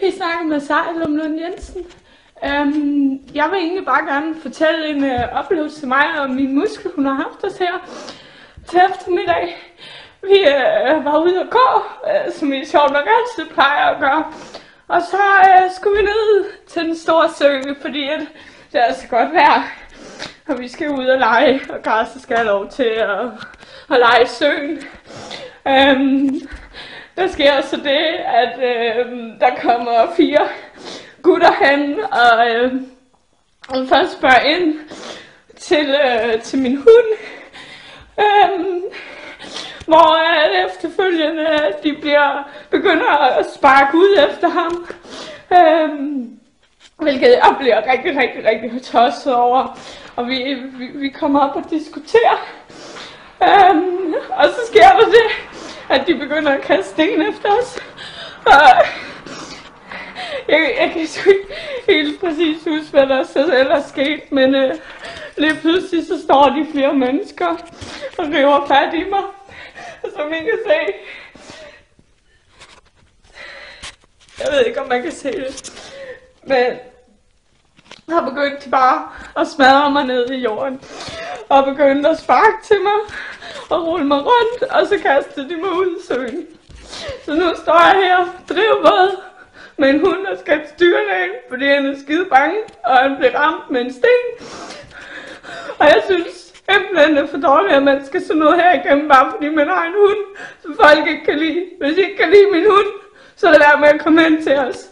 Vi snakker med Sejlum Lund Jensen. Jeg vil egentlig bare gerne fortælle en oplevelse til mig og min muskel, hun har haft os her til eftermiddag. Vi var ude at gå, som vi sjovt nok altid plejer at gøre. Og så skulle vi ned til den store sø, fordi det er så godt vejr. Og vi skal ud og lege, og Garza skal have lov til at lege i søen. Der sker så det, at der kommer 4 gutter hen, og først spørger ind til min hund, hvor efterfølgende de begynder at sparke ud efter ham, hvilket jeg bliver rigtig tosset over, og vi kommer op og diskuterer, og så sker der det, at de begynder at kaste sten efter os. Jeg kan sgu ikke helt præcis huske, hvad der så er sket, men lige pludselig så står de 4 mennesker og river fat i mig. Og som I kan se, jeg ved ikke, om man kan se det, men har begyndt bare at smadre mig ned i jorden, og begyndt at sparke til mig og rulle mig rundt, og så kastede de mig ud i søen. Så nu står jeg her drivvåd med en hund, der skal til dyrlægen, fordi han er skide bange, og han blev ramt med en sten. Og jeg synes simpelthen, det er for dårligt, at man skal sådan noget her igennem, bare fordi man har en hund, som folk ikke kan lide. Hvis I ikke kan lide min hund, så lad være med at komme hen til os.